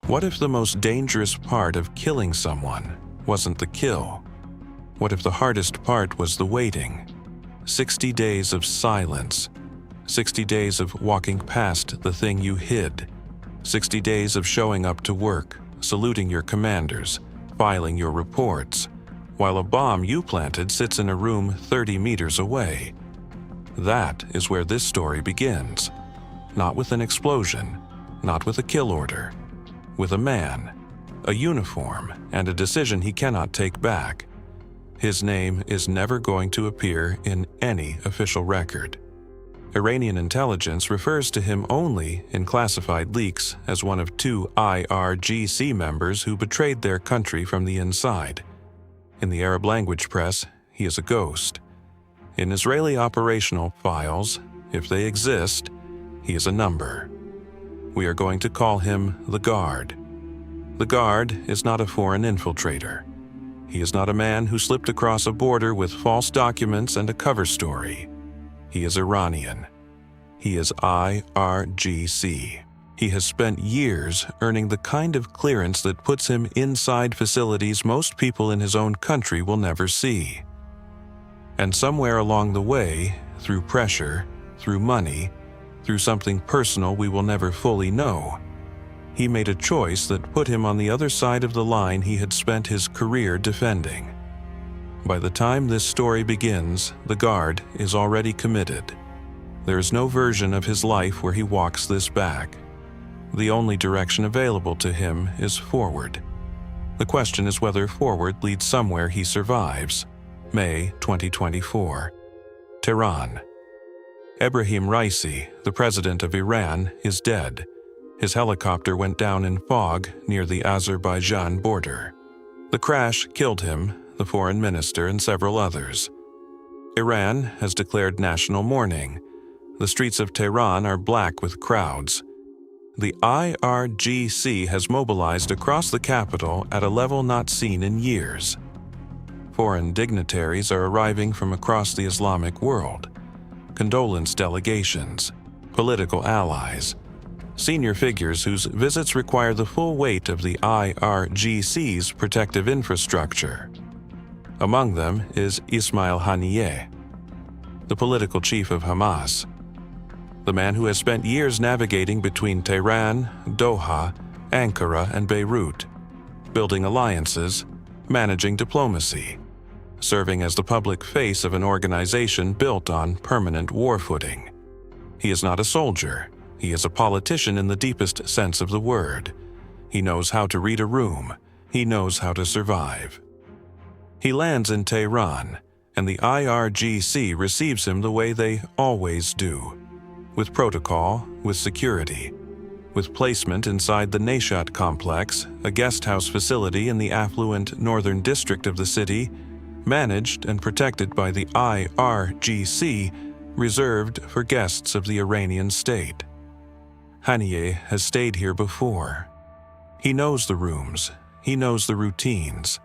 What if the most dangerous part of killing someone wasn't the kill? What if the hardest part was the waiting? 60 days of silence. 60 days of walking past the thing you hid. 60 days of showing up to work, saluting your commanders, filing your reports, while a bomb you planted sits in a room 30 meters away. That is where this story begins. Not with an explosion, not with a kill order. With a man, a uniform, and a decision he cannot take back. His name is never going to appear in any official record. Iranian intelligence refers to him only in classified leaks as one of 2 IRGC members who betrayed their country from the inside. In the Arab language press, he is a ghost. In Israeli operational files, if they exist, he is a number. We are going to call him the Guard. The Guard is not a foreign infiltrator. He is not a man who slipped across a border with false documents and a cover story. He is Iranian. He is IRGC. He has spent years earning the kind of clearance that puts him inside facilities most people in his own country will never see. And somewhere along the way, through pressure, through money, through something personal we will never fully know, he made a choice that put him on the other side of the line he had spent his career defending. By the time this story begins, the Guard is already committed. There is no version of his life where he walks this back. The only direction available to him is forward. The question is whether forward leads somewhere he survives. May 2024. Tehran. Ebrahim Raisi, the president of Iran, is dead. His helicopter went down in fog near the Azerbaijan border. The crash killed him, the foreign minister, and several others. Iran has declared national mourning. The streets of Tehran are black with crowds. The IRGC has mobilized across the capital at a level not seen in years. Foreign dignitaries are arriving from across the Islamic world. Condolence delegations, political allies, senior figures whose visits require the full weight of the IRGC's protective infrastructure. Among them is Ismail Haniyeh, the political chief of Hamas, the man who has spent years navigating between Tehran, Doha, Ankara, and Beirut, building alliances, managing diplomacy, serving as the public face of an organization built on permanent war footing. He is not a soldier. He is a politician in the deepest sense of the word. He knows how to read a room. He knows how to survive. He lands in Tehran, and the IRGC receives him the way they always do, with protocol, with security, with placement inside the Mossad complex, a guesthouse facility in the affluent northern district of the city, managed and protected by the IRGC, reserved for guests of the Iranian state. Haniyeh has stayed here before. He knows the rooms. He knows the routines.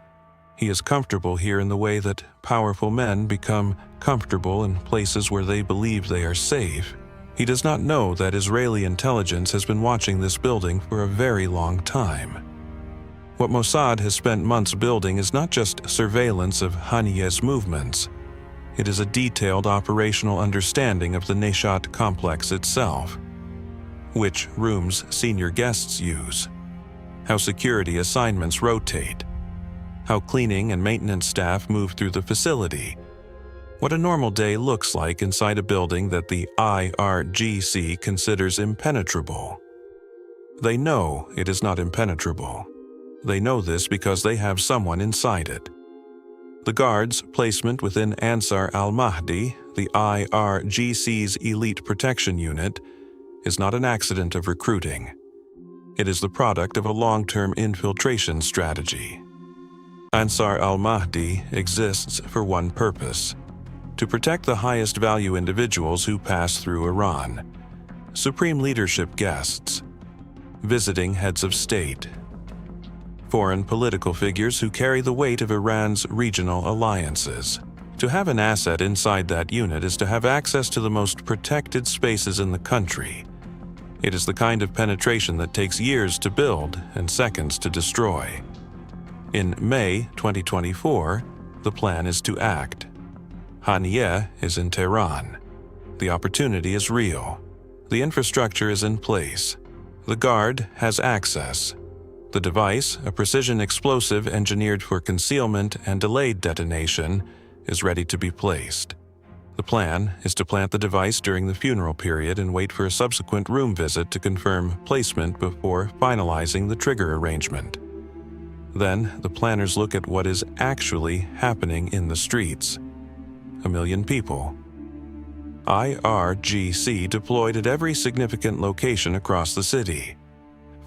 He is comfortable here in the way that powerful men become comfortable in places where they believe they are safe. He does not know that Israeli intelligence has been watching this building for a very long time. What Mossad has spent months building is not just surveillance of Haniyeh's movements. It is a detailed operational understanding of the Mossad complex itself. Which rooms senior guests use. How security assignments rotate. How cleaning and maintenance staff move through the facility. What a normal day looks like inside a building that the IRGC considers impenetrable. They know it is not impenetrable. They know this because they have someone inside it. The Guard's placement within Ansar al-Mahdi, the IRGC's elite protection unit, is not an accident of recruiting. It is the product of a long-term infiltration strategy. Ansar al-Mahdi exists for one purpose: to protect the highest value individuals who pass through Iran, supreme leadership guests, visiting heads of state, foreign political figures who carry the weight of Iran's regional alliances. To have an asset inside that unit is to have access to the most protected spaces in the country. It is the kind of penetration that takes years to build and seconds to destroy. In May 2024, the plan is to act. Haniyeh is in Tehran. The opportunity is real. The infrastructure is in place. The guard has access. The device, a precision explosive engineered for concealment and delayed detonation, is ready to be placed. The plan is to plant the device during the funeral period and wait for a subsequent room visit to confirm placement before finalizing the trigger arrangement. Then, the planners look at what is actually happening in the streets. 1 million people. IRGC deployed at every significant location across the city.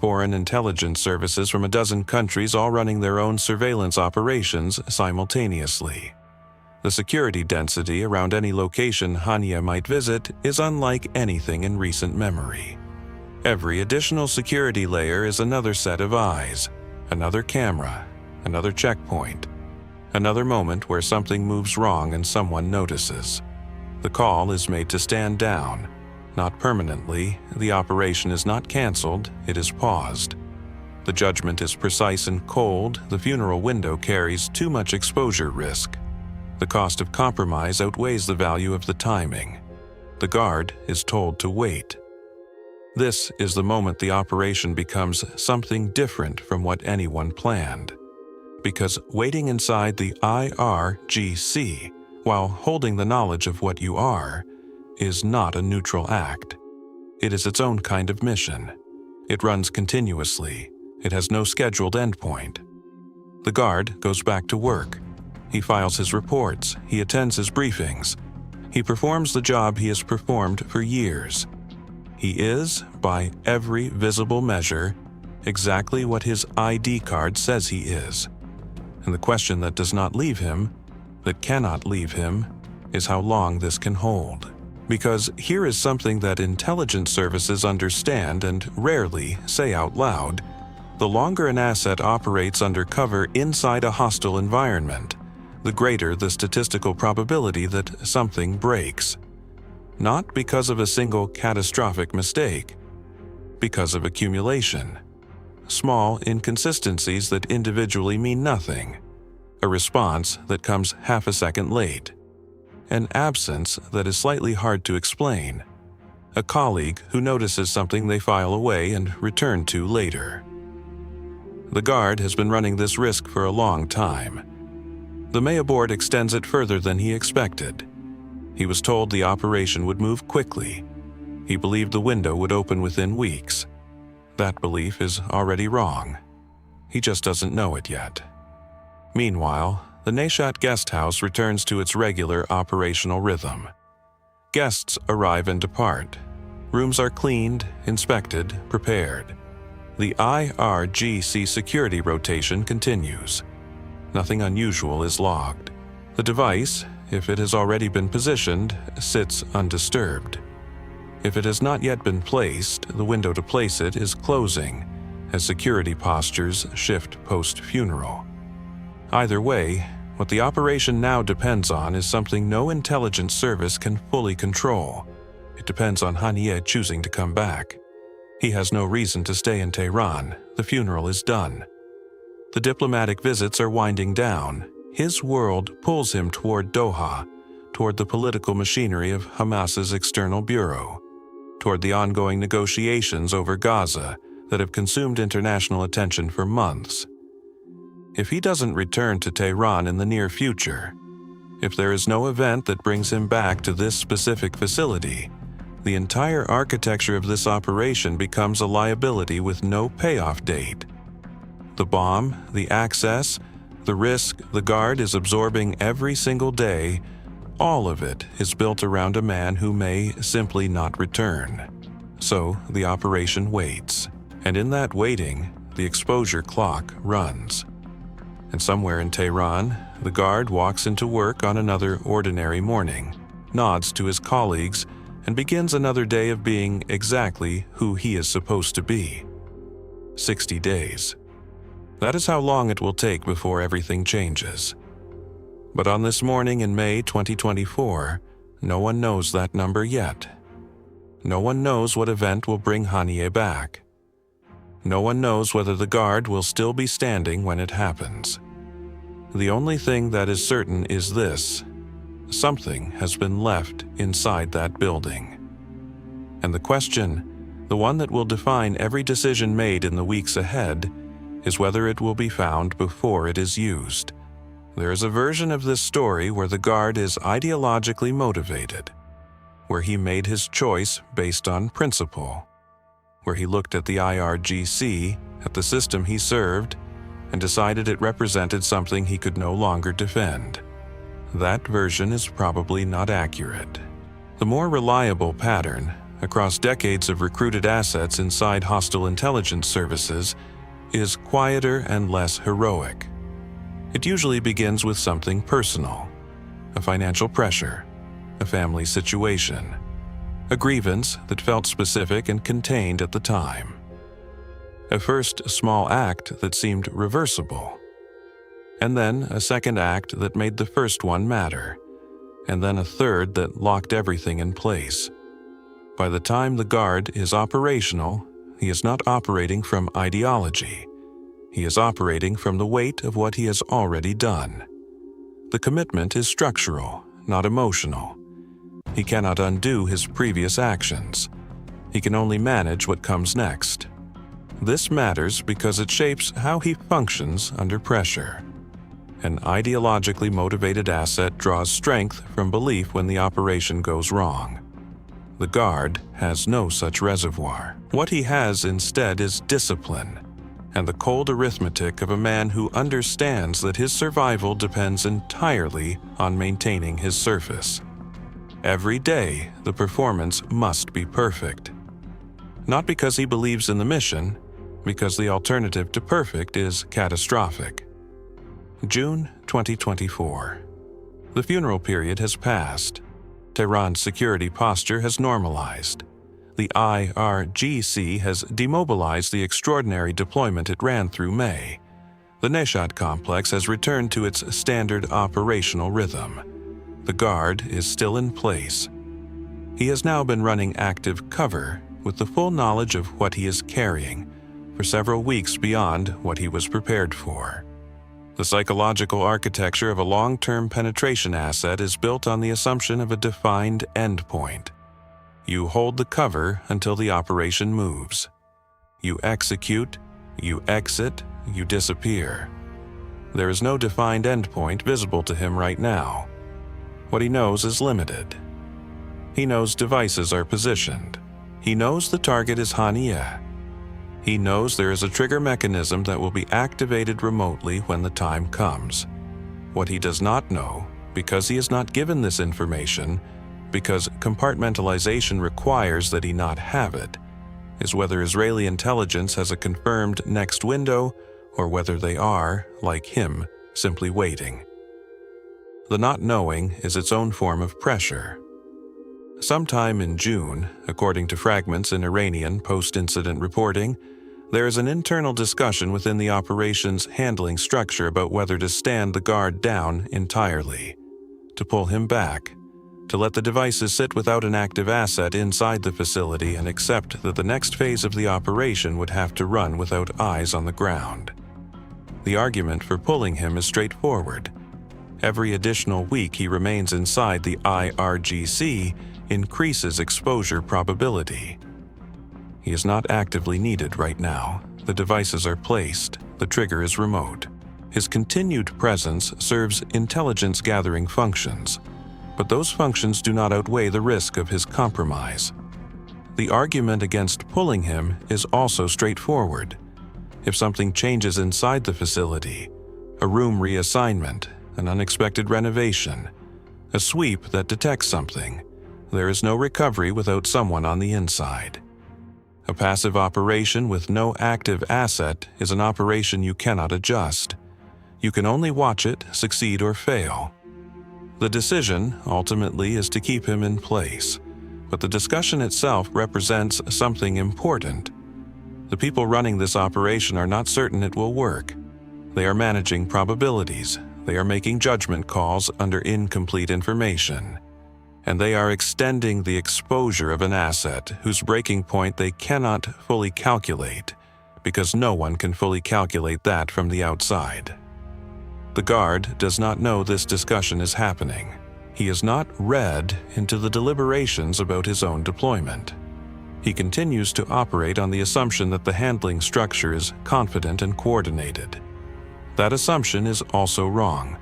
Foreign intelligence services from a dozen countries all running their own surveillance operations simultaneously. The security density around any location Haniyeh might visit is unlike anything in recent memory. Every additional security layer is another set of eyes, another camera, another checkpoint, another moment where something moves wrong and someone notices. The call is made to stand down. Not permanently, the operation is not canceled, it is paused. The judgment is precise and cold, the funeral window carries too much exposure risk. The cost of compromise outweighs the value of the timing. The guard is told to wait. This is the moment the operation becomes something different from what anyone planned. Because waiting inside the IRGC, while holding the knowledge of what you are, is not a neutral act. It is its own kind of mission. It runs continuously. It has no scheduled endpoint. The guard goes back to work. He files his reports. He attends his briefings. He performs the job he has performed for years. He is, by every visible measure, exactly what his ID card says he is. And the question that does not leave him, that cannot leave him, is how long this can hold. Because here is something that intelligence services understand and rarely say out loud. The longer an asset operates undercover inside a hostile environment, the greater the statistical probability that something breaks. Not because of a single catastrophic mistake, because of accumulation. Small inconsistencies that individually mean nothing. A response that comes half a second late. An absence that is slightly hard to explain. A colleague who notices something they file away and return to later. The guard has been running this risk for a long time. The Maya board extends it further than he expected. He was told the operation would move quickly. He believed the window would open within weeks. That belief is already wrong. He just doesn't know it yet. Meanwhile, the Mossad guesthouse returns to its regular operational rhythm. Guests arrive and depart. Rooms are cleaned, inspected, prepared. The IRGC security rotation continues. Nothing unusual is logged. The device, if it has already been positioned, sits undisturbed. If it has not yet been placed, the window to place it is closing, as security postures shift post-funeral. Either way, what the operation now depends on is something no intelligence service can fully control. It depends on Haniyeh choosing to come back. He has no reason to stay in Tehran. The funeral is done. The diplomatic visits are winding down. His world pulls him toward Doha, toward the political machinery of Hamas's external bureau, toward the ongoing negotiations over Gaza that have consumed international attention for months. If he doesn't return to Tehran in the near future, if there is no event that brings him back to this specific facility, the entire architecture of this operation becomes a liability with no payoff date. The bomb, the access, the risk the guard is absorbing every single day, all of it is built around a man who may simply not return. So the operation waits, and in that waiting, the exposure clock runs. And somewhere in Tehran, the guard walks into work on another ordinary morning, nods to his colleagues, and begins another day of being exactly who he is supposed to be. 60 days. That is how long it will take before everything changes. But on this morning in May 2024, no one knows that number yet. No one knows what event will bring Haniyeh back. No one knows whether the guard will still be standing when it happens. The only thing that is certain is this: something has been left inside that building. And the question, the one that will define every decision made in the weeks ahead, is whether it will be found before it is used. There is a version of this story where the guard is ideologically motivated, where he made his choice based on principle, where he looked at the IRGC, at the system he served, and decided it represented something he could no longer defend. That version is probably not accurate. The more reliable pattern, across decades of recruited assets inside hostile intelligence services, is quieter and less heroic. It usually begins with something personal: a financial pressure, a family situation, a grievance that felt specific and contained at the time. A first small act that seemed reversible, and then a second act that made the first one matter, and then a third that locked everything in place. By the time the guard is operational, he is not operating from ideology. He is operating from the weight of what he has already done. The commitment is structural, not emotional. He cannot undo his previous actions. He can only manage what comes next. This matters because it shapes how he functions under pressure. An ideologically motivated asset draws strength from belief when the operation goes wrong. The guard has no such reservoir. What he has instead is discipline, and the cold arithmetic of a man who understands that his survival depends entirely on maintaining his surface. Every day, the performance must be perfect. Not because he believes in the mission, because the alternative to perfect is catastrophic. June 2024. The funeral period has passed. Tehran's security posture has normalized. The IRGC has demobilized the extraordinary deployment it ran through May. The Mossad complex has returned to its standard operational rhythm. The guard is still in place. He has now been running active cover with the full knowledge of what he is carrying for several weeks beyond what he was prepared for. The psychological architecture of a long-term penetration asset is built on the assumption of a defined endpoint. You hold the cover until the operation moves. You execute, you exit, you disappear. There is no defined endpoint visible to him right now. What he knows is limited. He knows devices are positioned. He knows the target is Haniyeh. He knows there is a trigger mechanism that will be activated remotely when the time comes. What he does not know, because he is not given this information, because compartmentalization requires that he not have it, is whether Israeli intelligence has a confirmed next window or whether they are, like him, simply waiting. The not knowing is its own form of pressure. Sometime in June, according to fragments in Iranian post-incident reporting, there is an internal discussion within the operation's handling structure about whether to stand the guard down entirely, to pull him back, to let the devices sit without an active asset inside the facility and accept that the next phase of the operation would have to run without eyes on the ground. The argument for pulling him is straightforward. Every additional week he remains inside the IRGC increases exposure probability. He is not actively needed right now. The devices are placed. The trigger is remote. His continued presence serves intelligence-gathering functions, but those functions do not outweigh the risk of his compromise. The argument against pulling him is also straightforward. If something changes inside the facility, a room reassignment, an unexpected renovation, a sweep that detects something, there is no recovery without someone on the inside. A passive operation with no active asset is an operation you cannot adjust. You can only watch it succeed or fail. The decision, ultimately, is to keep him in place, but the discussion itself represents something important. The people running this operation are not certain it will work. They are managing probabilities. They are making judgment calls under incomplete information. and they are extending the exposure of an asset whose breaking point they cannot fully calculate, because no one can fully calculate that from the outside. The guard does not know this discussion is happening. He is not read into the deliberations about his own deployment. He continues to operate on the assumption that the handling structure is confident and coordinated. That assumption is also wrong.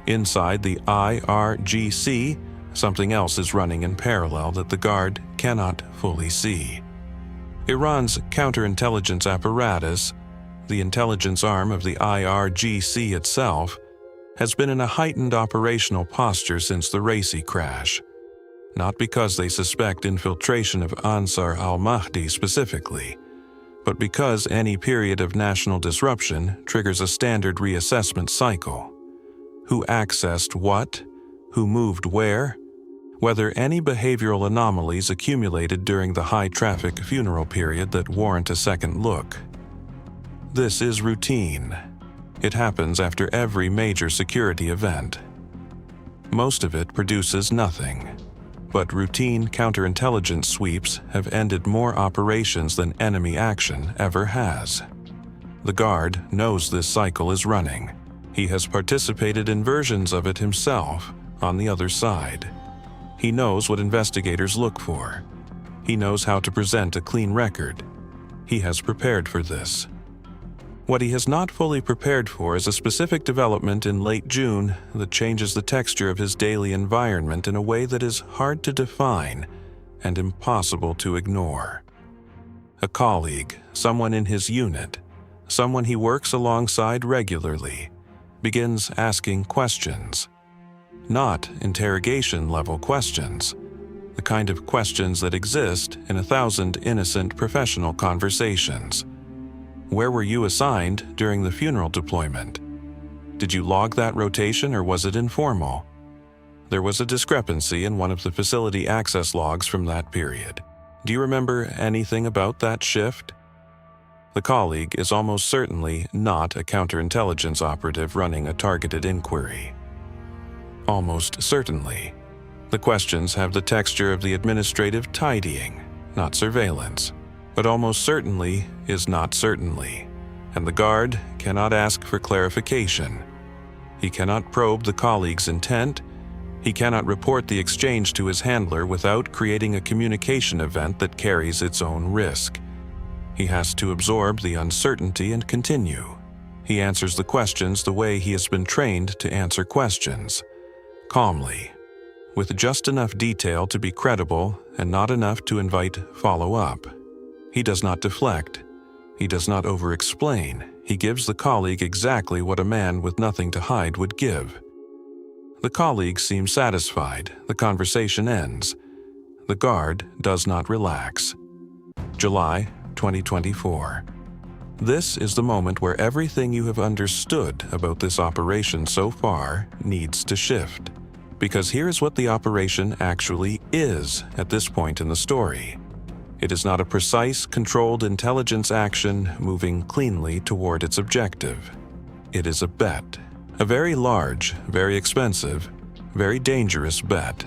Inside the IRGC, something else is running in parallel that the guard cannot fully see. Iran's counterintelligence apparatus, the intelligence arm of the IRGC itself, has been in a heightened operational posture since the Raisi crash. Not because they suspect infiltration of Ansar al-Mahdi specifically, but because any period of national disruption triggers a standard reassessment cycle. Who accessed what? Who moved where? Whether any behavioral anomalies accumulated during the high-traffic funeral period that warrant a second look. This is routine. It happens after every major security event. Most of it produces nothing. But routine counterintelligence sweeps have ended more operations than enemy action ever has. The guard knows this cycle is running. He has participated in versions of it himself on the other side. He knows what investigators look for. He knows how to present a clean record. He has prepared for this. What he has not fully prepared for is a specific development in late June that changes the texture of his daily environment in a way that is hard to define and impossible to ignore. A colleague, someone in his unit, someone he works alongside regularly, begins asking questions. Not interrogation-level questions, the kind of questions that exist in 1,000 innocent professional conversations. Where were you assigned during the funeral deployment? Did you log that rotation or was it informal? There was a discrepancy in one of the facility access logs from that period. Do you remember anything about that shift? The colleague is almost certainly not a counterintelligence operative running a targeted inquiry. Almost certainly. The questions have the texture of the administrative tidying, not surveillance. But almost certainly is not certainly, and the guard cannot ask for clarification. He cannot probe the colleague's intent. He cannot report the exchange to his handler without creating a communication event that carries its own risk. He has to absorb the uncertainty and continue. He answers the questions the way he has been trained to answer questions, calmly, with just enough detail to be credible and not enough to invite follow-up. He does not deflect. He does not over-explain. He gives the colleague exactly what a man with nothing to hide would give. The colleague seems satisfied. The conversation ends. The guard does not relax. July 2024. This is the moment where everything you have understood about this operation so far needs to shift. Because here is what the operation actually is at this point in the story. It is not a precise, controlled intelligence action moving cleanly toward its objective. It is a bet. A very large, very expensive, very dangerous bet,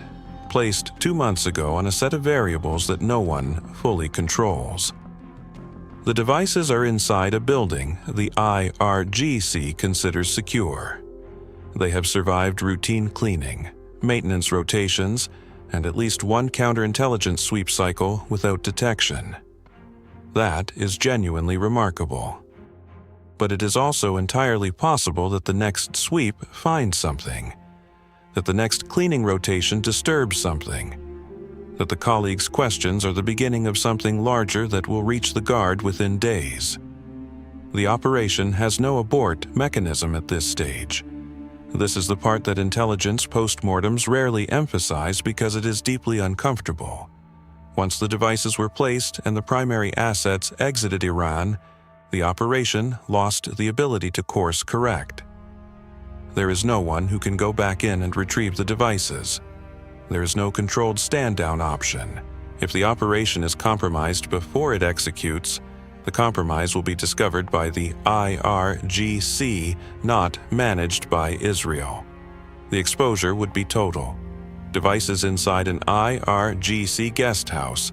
placed 2 months ago on a set of variables that no one fully controls. The devices are inside a building the IRGC considers secure. They have survived routine cleaning, maintenance rotations, and at least one counterintelligence sweep cycle without detection. That is genuinely remarkable. But it is also entirely possible that the next sweep finds something, that the next cleaning rotation disturbs something, that the colleague's questions are the beginning of something larger that will reach the guard within days. The operation has no abort mechanism at this stage. This is the part that intelligence postmortems rarely emphasize because it is deeply uncomfortable. Once the devices were placed and the primary assets exited Iran, the operation lost the ability to course correct. There is no one who can go back in and retrieve the devices. There is no controlled stand-down option. If the operation is compromised before it executes, the compromise will be discovered by the IRGC, not managed by Israel. The exposure would be total. devices inside an IRGC guesthouse,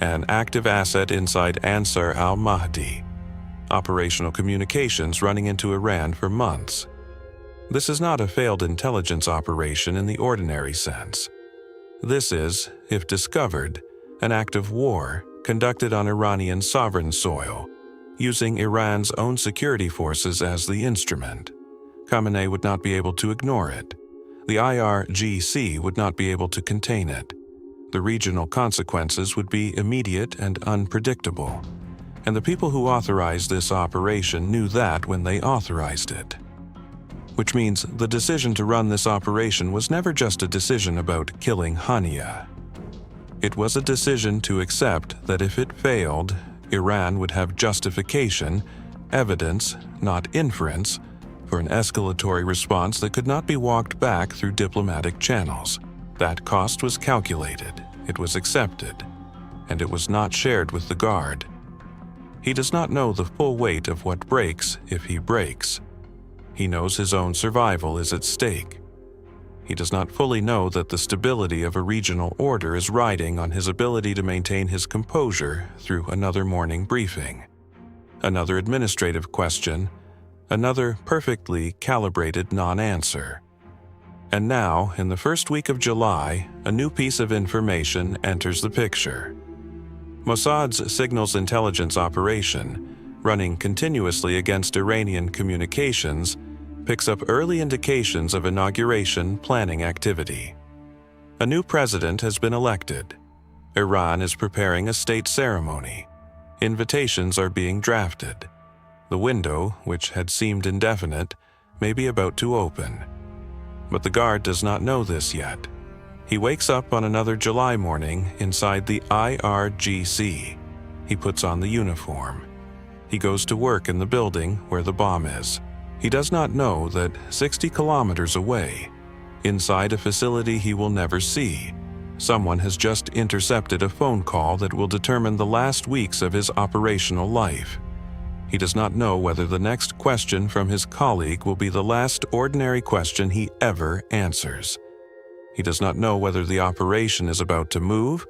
an active asset inside Ansar al-Mahdi, operational communications running into Iran for months. This is not a failed intelligence operation in the ordinary sense. This is, if discovered, an act of war conducted on Iranian sovereign soil, using Iran's own security forces as the instrument. Khamenei would not be able to ignore it. The IRGC would not be able to contain it. The regional consequences would be immediate and unpredictable. And the people who authorized this operation knew that when they authorized it. Which means the decision to run this operation was never just a decision about killing Haniyeh. It was a decision to accept that if it failed, Iran would have justification, evidence, not inference, for an escalatory response that could not be walked back through diplomatic channels. That cost was calculated, it was accepted, and it was not shared with the Guard. He does not know the full weight of what breaks if he breaks. He knows his own survival is at stake. He does not fully know that the stability of a regional order is riding on his ability to maintain his composure through another morning briefing, another administrative question, another perfectly calibrated non-answer. And now, in the first week of July, a new piece of information enters the picture. Mossad's signals intelligence operation, running continuously against Iranian communications, picks up early indications of inauguration planning activity. A new president has been elected. Iran is preparing a state ceremony. Invitations are being drafted. The window, which had seemed indefinite, may be about to open. But the Guard does not know this yet. He wakes up on another July morning inside the IRGC. He puts on the uniform. He goes to work in the building where the bomb is. He does not know that 60 kilometers away, inside a facility he will never see, someone has just intercepted a phone call that will determine the last weeks of his operational life. He does not know whether the next question from his colleague will be the last ordinary question he ever answers. He does not know whether the operation is about to move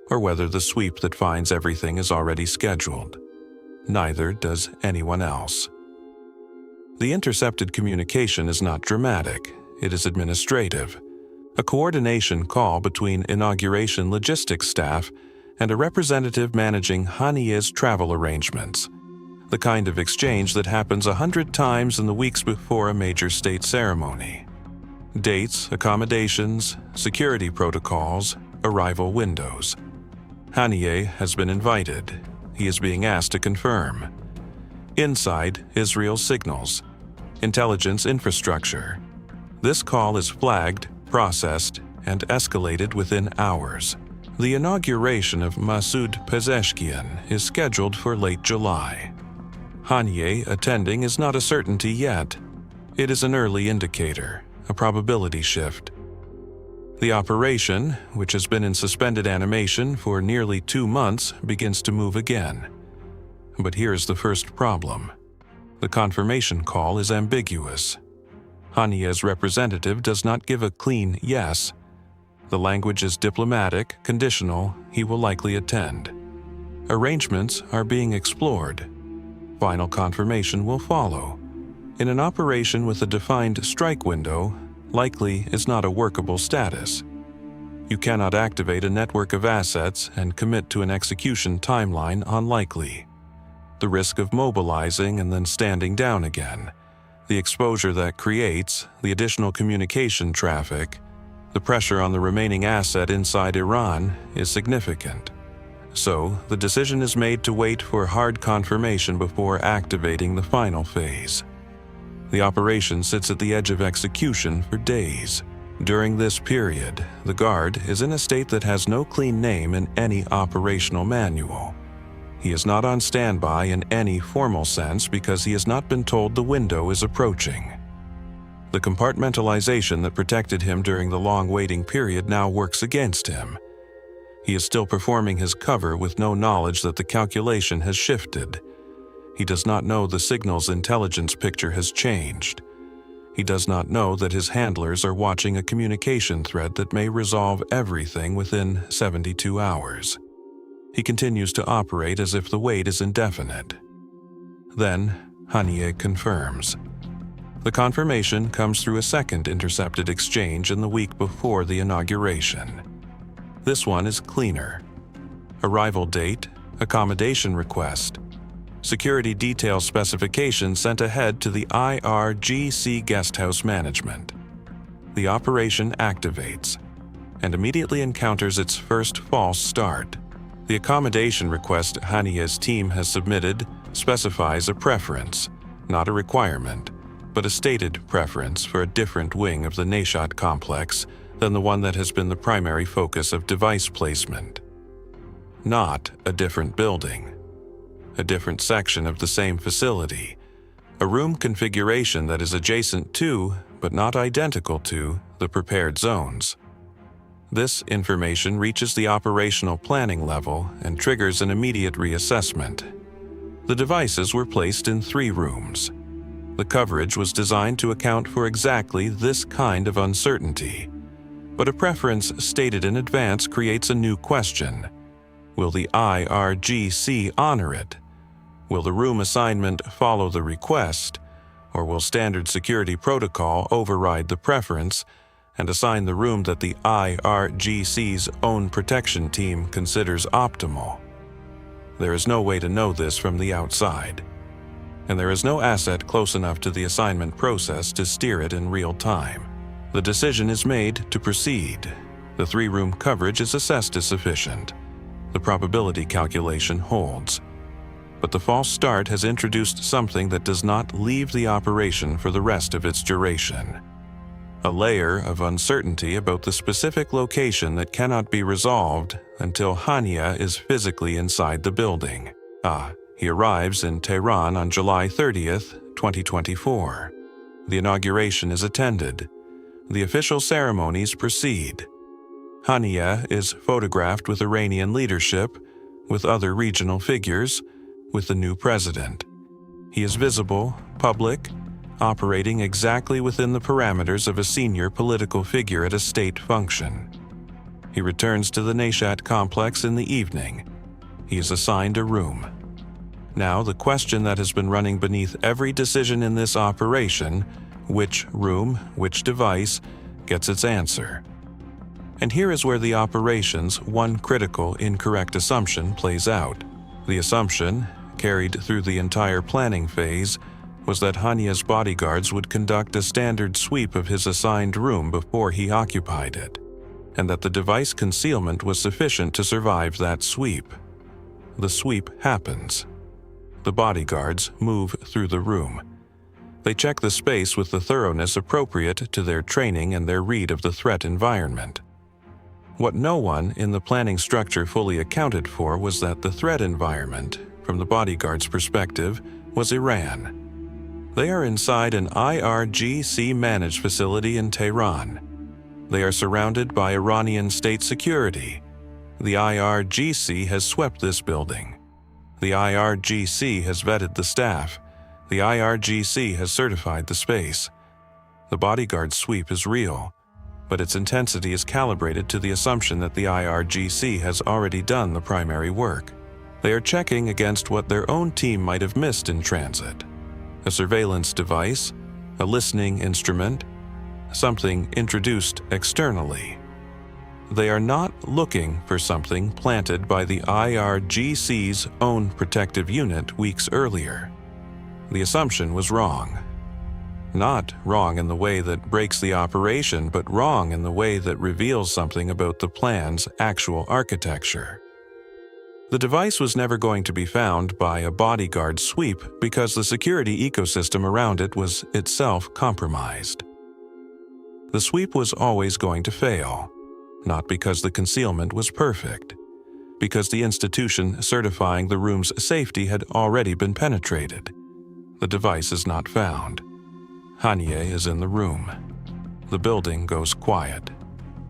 or whether the sweep that finds everything is already scheduled. Neither does anyone else. The intercepted communication is not dramatic, it is administrative. A coordination call between inauguration logistics staff and a representative managing Haniyeh's travel arrangements. The kind of exchange that happens 100 times in the weeks before a major state ceremony. Dates, accommodations, security protocols, arrival windows. Haniyeh has been invited. He is being asked to confirm. Inside, Israel signals. Intelligence infrastructure. This call is flagged, processed, and escalated within hours. The inauguration of Masoud Pezeshkian is scheduled for late July. Haniyeh attending is not a certainty yet. It is an early indicator, a probability shift. The operation, which has been in suspended animation for nearly 2 months, begins to move again. But here's the first problem. The confirmation call is ambiguous. Haniyeh's representative does not give a clean yes. The language is diplomatic, conditional, he will likely attend. Arrangements are being explored. Final confirmation will follow. In an operation with a defined strike window, likely is not a workable status. You cannot activate a network of assets and commit to an execution timeline on likely. The risk of mobilizing and then standing down again, the exposure that creates, the additional communication traffic, the pressure on the remaining asset inside Iran is significant. So, the decision is made to wait for hard confirmation before activating the final phase. The operation sits at the edge of execution for days. During this period, the Guard is in a state that has no clean name in any operational manual. He is not on standby in any formal sense because he has not been told the window is approaching. The compartmentalization that protected him during the long waiting period now works against him. He is still performing his cover with no knowledge that the calculation has shifted. He does not know the signal's intelligence picture has changed. He does not know that his handlers are watching a communication thread that may resolve everything within 72 hours. He continues to operate as if the wait is indefinite. Then, Haniyeh confirms. The confirmation comes through a second intercepted exchange in the week before the inauguration. This one is cleaner. Arrival date, accommodation request, security detail specification sent ahead to the IRGC guesthouse management. The operation activates and immediately encounters its first false start. The accommodation request Haniyeh's team has submitted specifies a preference, not a requirement, but a stated preference for a different wing of the Mossad complex than the one that has been the primary focus of device placement. Not a different building, a different section of the same facility, a room configuration that is adjacent to, but not identical to, the prepared zones. This information reaches the operational planning level and triggers an immediate reassessment. The devices were placed in 3 rooms. The coverage was designed to account for exactly this kind of uncertainty. But a preference stated in advance creates a new question. Will the IRGC honor it? Will the room assignment follow the request? Or will standard security protocol override the preference and assign the room that the IRGC's own protection team considers optimal? There is no way to know this from the outside, and there is no asset close enough to the assignment process to steer it in real time. The decision is made to proceed. The 3-room coverage is assessed as sufficient. The probability calculation holds. But the false start has introduced something that does not leave the operation for the rest of its duration. A layer of uncertainty about the specific location that cannot be resolved until Haniyeh is physically inside the building. He arrives in Tehran on July 30th, 2024. The inauguration is attended. The official ceremonies proceed. Haniyeh is photographed with Iranian leadership, with other regional figures, with the new president. He is visible, public, operating exactly within the parameters of a senior political figure at a state function. He returns to the Mossad complex in the evening. He is assigned a room. Now, the question that has been running beneath every decision in this operation, which room, which device, gets its answer. And here is where the operation's one critical incorrect assumption plays out. The assumption, carried through the entire planning phase, was that Haniyeh's bodyguards would conduct a standard sweep of his assigned room before he occupied it, and that the device concealment was sufficient to survive that sweep. The sweep happens. The bodyguards move through the room. They check the space with the thoroughness appropriate to their training and their read of the threat environment. What no one in the planning structure fully accounted for was that the threat environment, from the bodyguards' perspective, was Iran. They are inside an IRGC-managed facility in Tehran. They are surrounded by Iranian state security. The IRGC has swept this building. The IRGC has vetted the staff. The IRGC has certified the space. The bodyguard sweep is real, but its intensity is calibrated to the assumption that the IRGC has already done the primary work. They are checking against what their own team might have missed in transit. A surveillance device, a listening instrument, something introduced externally. They are not looking for something planted by the IRGC's own protective unit weeks earlier. The assumption was wrong. Not wrong in the way that breaks the operation, but wrong in the way that reveals something about the plan's actual architecture. The device was never going to be found by a bodyguard sweep because the security ecosystem around it was itself compromised. The sweep was always going to fail, not because the concealment was perfect, because the institution certifying the room's safety had already been penetrated. The device is not found. Haniyeh is in the room. The building goes quiet.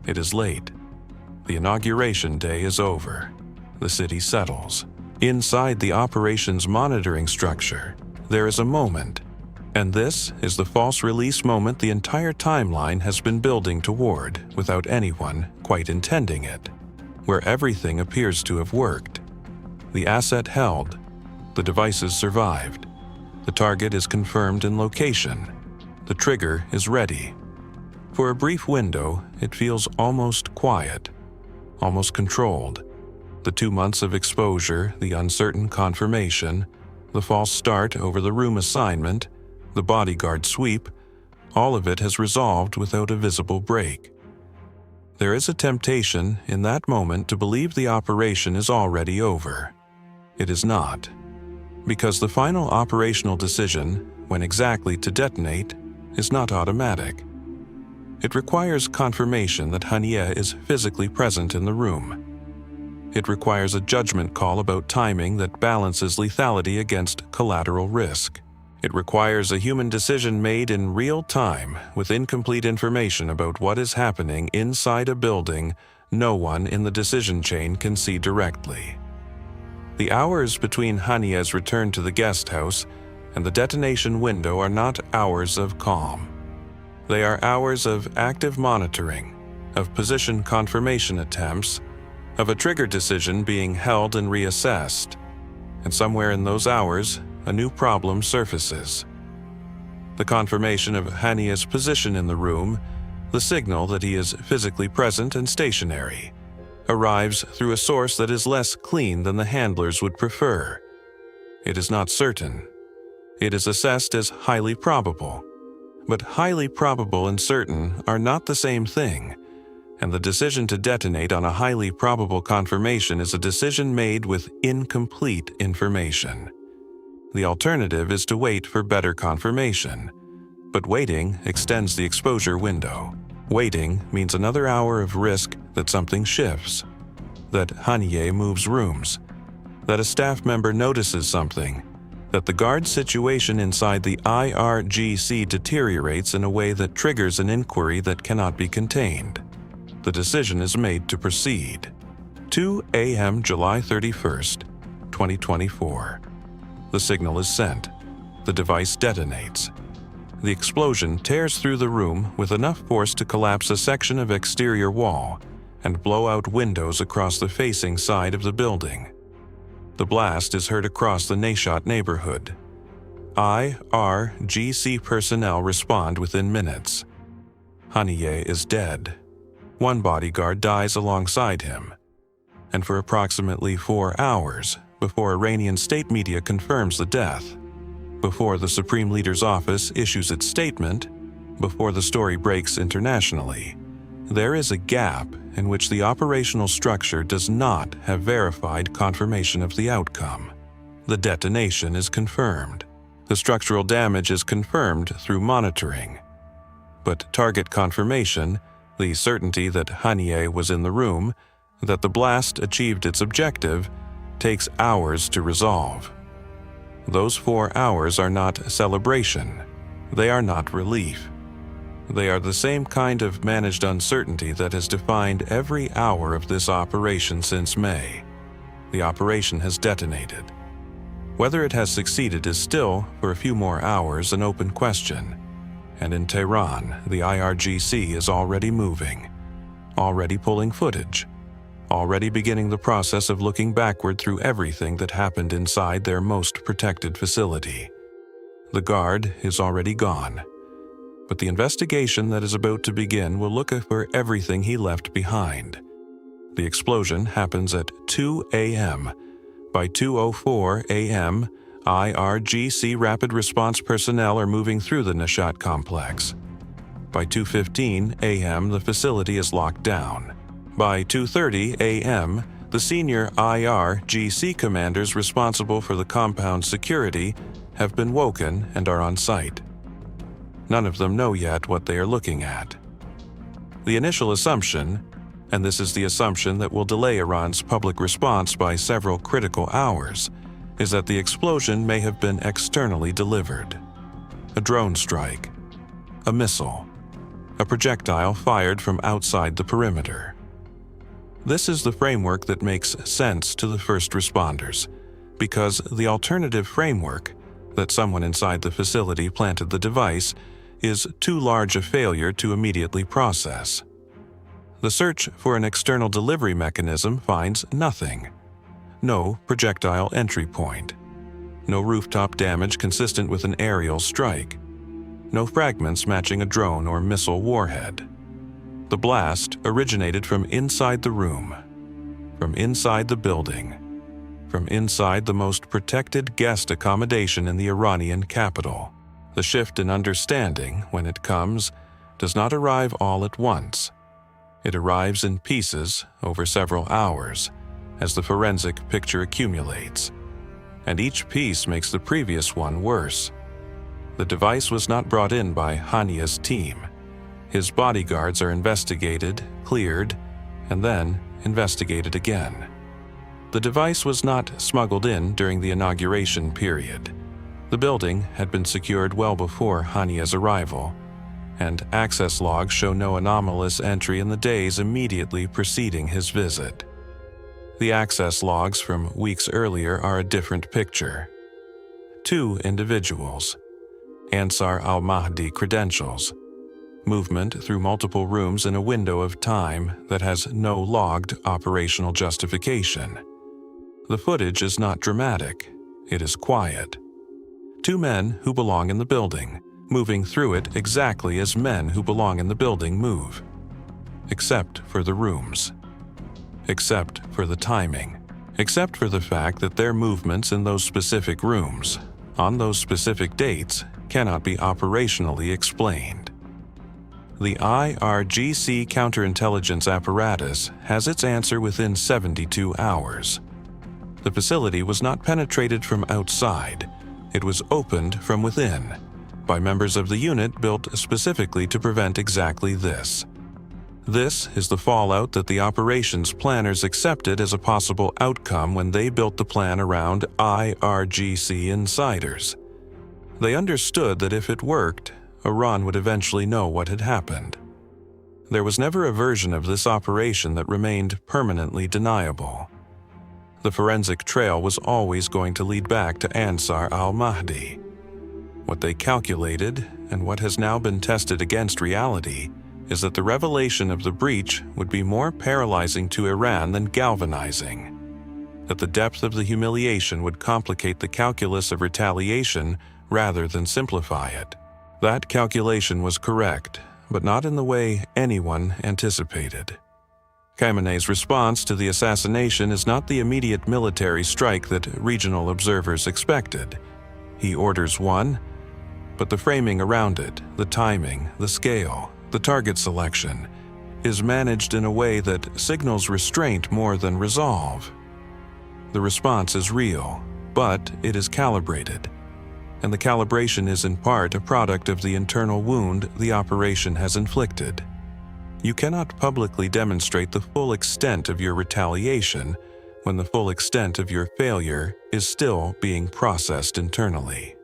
It is late. The inauguration day is over. The city settles. Inside the operations monitoring structure, there is a moment. And this is the false release moment the entire timeline has been building toward without anyone quite intending it, where everything appears to have worked. The asset held, the devices survived, the target is confirmed in location, the trigger is ready. For a brief window, it feels almost quiet, almost controlled. The 2 months of exposure, the uncertain confirmation, the false start over the room assignment, the bodyguard sweep, all of it has resolved without a visible break. There is a temptation in that moment to believe the operation is already over. It is not, because the final operational decision, when exactly to detonate, is not automatic. It requires confirmation that Haniyeh is physically present in the room. It requires a judgment call about timing that balances lethality against collateral risk. It requires a human decision made in real time with incomplete information about what is happening inside a building no one in the decision chain can see directly. The hours between Haniyeh's return to the guest house and the detonation window are not hours of calm. They are hours of active monitoring, of position confirmation attempts, of a trigger decision being held and reassessed. And somewhere in those hours, a new problem surfaces. The confirmation of Haniyeh's position in the room, the signal that he is physically present and stationary, arrives through a source that is less clean than the handlers would prefer. It is not certain. It is assessed as highly probable. But highly probable and certain are not the same thing, and the decision to detonate on a highly probable confirmation is a decision made with incomplete information. The alternative is to wait for better confirmation, but waiting extends the exposure window. Waiting means another hour of risk that something shifts, that Haniyeh moves rooms, that a staff member notices something, that the guard situation inside the IRGC deteriorates in a way that triggers an inquiry that cannot be contained. The decision is made to proceed. 2 a.m. July 31st, 2024. The signal is sent. The device detonates. The explosion tears through the room with enough force to collapse a section of exterior wall and blow out windows across the facing side of the building. The blast is heard across the Mossad neighborhood. IRGC personnel respond within minutes. Haniyeh is dead. One bodyguard dies alongside him. And for approximately 4 hours, before Iranian state media confirms the death, before the Supreme Leader's office issues its statement, before the story breaks internationally, there is a gap in which the operational structure does not have verified confirmation of the outcome. The detonation is confirmed. The structural damage is confirmed through monitoring. But target confirmation, the certainty that Haniyeh was in the room, that the blast achieved its objective, takes hours to resolve. Those 4 hours are not celebration. They are not relief. They are the same kind of managed uncertainty that has defined every hour of this operation since May. The operation has detonated. Whether it has succeeded is still, for a few more hours, an open question. And in Tehran, the IRGC is already moving, already pulling footage, already beginning the process of looking backward through everything that happened inside their most protected facility. The guard is already gone. But the investigation that is about to begin will look for everything he left behind. The explosion happens at 2 a.m. By 2:04 a.m., IRGC rapid response personnel are moving through the Mossad complex. By 2:15 a.m., the facility is locked down. By 2:30 a.m., the senior IRGC commanders responsible for the compound security have been woken and are on site. None of them know yet what they are looking at. The initial assumption, and this is the assumption that will delay Iran's public response by several critical hours, is that the explosion may have been externally delivered. A drone strike, a missile, a projectile fired from outside the perimeter. This is the framework that makes sense to the first responders, because the alternative framework, that someone inside the facility planted the device is too large a failure to immediately process. The search for an external delivery mechanism finds nothing. No projectile entry point. No rooftop damage consistent with an aerial strike. No fragments matching a drone or missile warhead. The blast originated from inside the room, from inside the building, from inside the most protected guest accommodation in the Iranian capital. The shift in understanding, when it comes, does not arrive all at once. It arrives in pieces over several hours as the forensic picture accumulates, and each piece makes the previous one worse. The device was not brought in by Haniyeh's team. His bodyguards are investigated, cleared, and then investigated again. The device was not smuggled in during the inauguration period. The building had been secured well before Haniyeh's arrival, and access logs show no anomalous entry in the days immediately preceding his visit. The access logs from weeks earlier are a different picture. 2 individuals. Ansar al-Mahdi credentials. Movement through multiple rooms in a window of time that has no logged operational justification. The footage is not dramatic, it is quiet. 2 men who belong in the building, moving through it exactly as men who belong in the building move. Except for the rooms. Except for the timing. Except for the fact that their movements in those specific rooms, on those specific dates, cannot be operationally explained. The IRGC counterintelligence apparatus has its answer within 72 hours. The facility was not penetrated from outside. It was opened from within, by members of the unit built specifically to prevent exactly this. This is the fallout that the operations planners accepted as a possible outcome when they built the plan around IRGC insiders. They understood that if it worked, Iran would eventually know what had happened. There was never a version of this operation that remained permanently deniable. The forensic trail was always going to lead back to Ansar al-Mahdi. What they calculated, and what has now been tested against reality, is that the revelation of the breach would be more paralyzing to Iran than galvanizing. That the depth of the humiliation would complicate the calculus of retaliation rather than simplify it. That calculation was correct, but not in the way anyone anticipated. Khamenei's response to the assassination is not the immediate military strike that regional observers expected. He orders one, but the framing around it, the timing, the scale, the target selection, is managed in a way that signals restraint more than resolve. The response is real, but it is calibrated, and the calibration is in part a product of the internal wound the operation has inflicted. You cannot publicly demonstrate the full extent of your retaliation when the full extent of your failure is still being processed internally.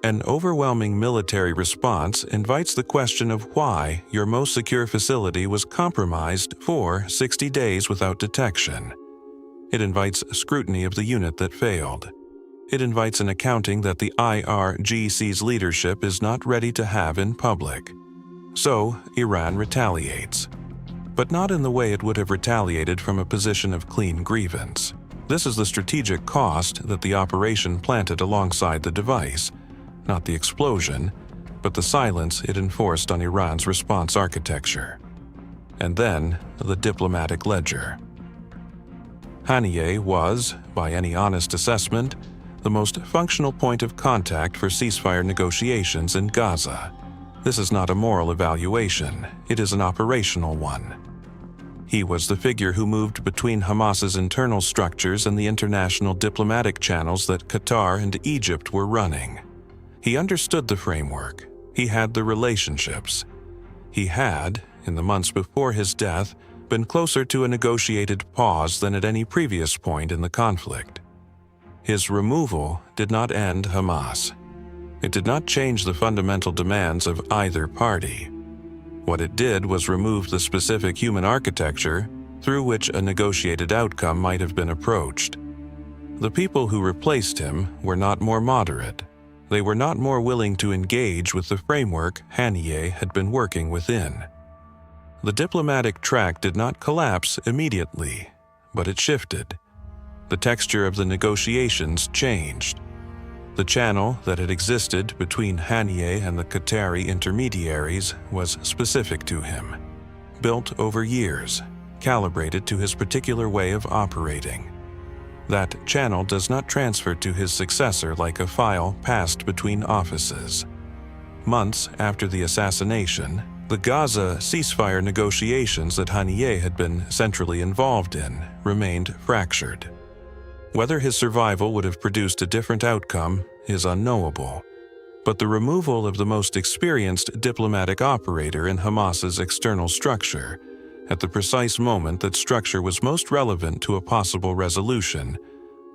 An overwhelming military response invites the question of why your most secure facility was compromised for 60 days without detection. It invites scrutiny of the unit that failed. It invites an accounting that the IRGC's leadership is not ready to have in public. So, Iran retaliates. But not in the way it would have retaliated from a position of clean grievance. This is the strategic cost that the operation planted alongside the device, not the explosion, but the silence it enforced on Iran's response architecture. And then, the diplomatic ledger. Haniyeh was, by any honest assessment, the most functional point of contact for ceasefire negotiations in Gaza. This is not a moral evaluation, it is an operational one. He was the figure who moved between Hamas's internal structures and the international diplomatic channels that Qatar and Egypt were running. He understood the framework, he had the relationships. He had, in the months before his death, been closer to a negotiated pause than at any previous point in the conflict. His removal did not end Hamas. It did not change the fundamental demands of either party. What it did was remove the specific human architecture through which a negotiated outcome might have been approached. The people who replaced him were not more moderate. They were not more willing to engage with the framework Haniyeh had been working within. The diplomatic track did not collapse immediately, but it shifted. The texture of the negotiations changed. The channel that had existed between Haniyeh and the Qatari intermediaries was specific to him, built over years, calibrated to his particular way of operating. That channel does not transfer to his successor like a file passed between offices. Months after the assassination, the Gaza ceasefire negotiations that Haniyeh had been centrally involved in remained fractured. Whether his survival would have produced a different outcome is unknowable, but the removal of the most experienced diplomatic operator in Hamas's external structure, at the precise moment that structure was most relevant to a possible resolution,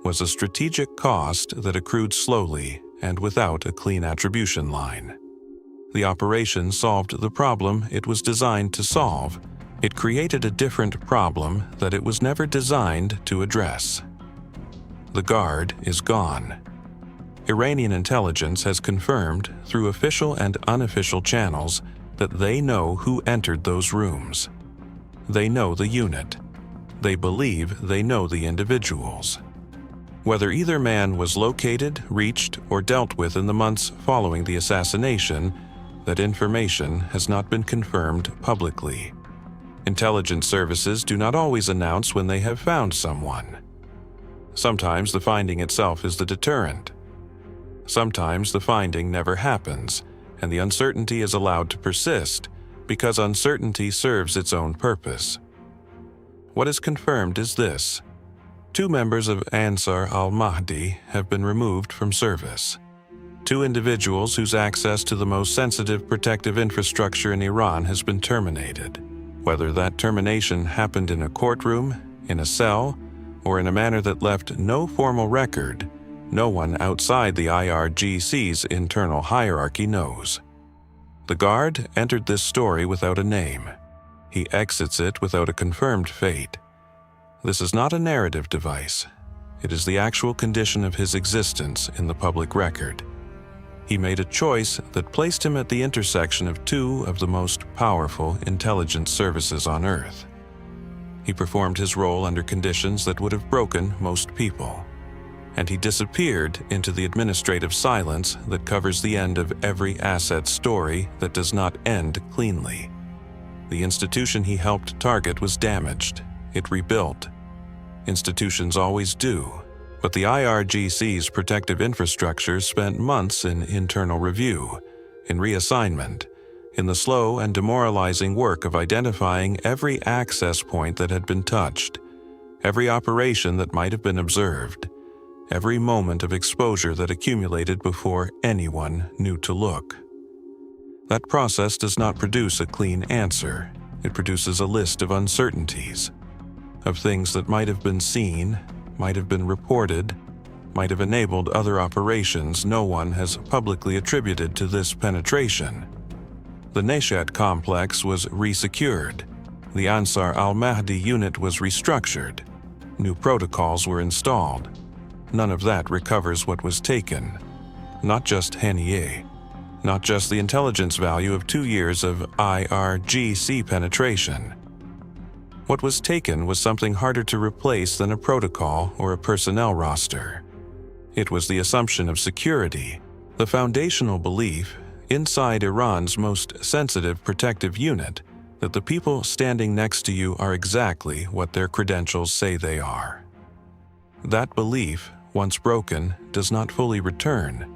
was a strategic cost that accrued slowly and without a clean attribution line. The operation solved the problem it was designed to solve. It created a different problem that it was never designed to address. The guard is gone. Iranian intelligence has confirmed through official and unofficial channels that they know who entered those rooms. They know the unit. They believe they know the individuals. Whether either man was located, reached, or dealt with in the months following the assassination, that information has not been confirmed publicly. Intelligence services do not always announce when they have found someone. Sometimes the finding itself is the deterrent. Sometimes the finding never happens, and the uncertainty is allowed to persist because uncertainty serves its own purpose. What is confirmed is this: 2 members of Ansar al-Mahdi have been removed from service. 2 individuals whose access to the most sensitive protective infrastructure in Iran has been terminated. Whether that termination happened in a courtroom, in a cell, or in a manner that left no formal record, no one outside the IRGC's internal hierarchy knows. The guard entered this story without a name. He exits it without a confirmed fate. This is not a narrative device. It is the actual condition of his existence in the public record. He made a choice that placed him at the intersection of 2 of the most powerful intelligence services on Earth. He performed his role under conditions that would have broken most people, and he disappeared into the administrative silence that covers the end of every asset story that does not end cleanly. The institution he helped target was damaged. It rebuilt. Institutions always do. But the IRGC's protective infrastructure spent months in internal review, in reassignment, in the slow and demoralizing work of identifying every access point that had been touched, every operation that might have been observed, every moment of exposure that accumulated before anyone knew to look. That process does not produce a clean answer. It produces a list of uncertainties, of things that might have been seen, might have been reported, might have enabled other operations no one has publicly attributed to this penetration. The Mossad complex was resecured. The Ansar al-Mahdi unit was restructured. New protocols were installed. None of that recovers what was taken. Not just Haniyeh. Not just the intelligence value of 2 years of IRGC penetration. What was taken was something harder to replace than a protocol or a personnel roster. It was the assumption of security, the foundational belief inside Iran's most sensitive protective unit that the people standing next to you are exactly what their credentials say they are. That belief, once broken, does not fully return.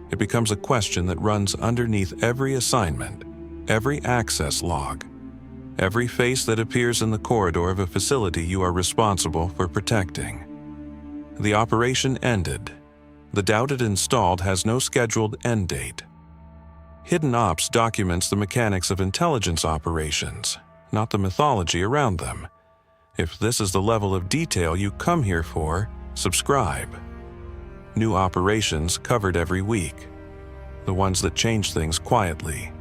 It becomes a question that runs underneath every assignment, every access log, every face that appears in the corridor of a facility you are responsible for protecting. The operation ended. The doubt it installed has no scheduled end date. Hidden Ops documents the mechanics of intelligence operations, not the mythology around them. If this is the level of detail you come here for, subscribe. New operations covered every week. The ones that change things quietly.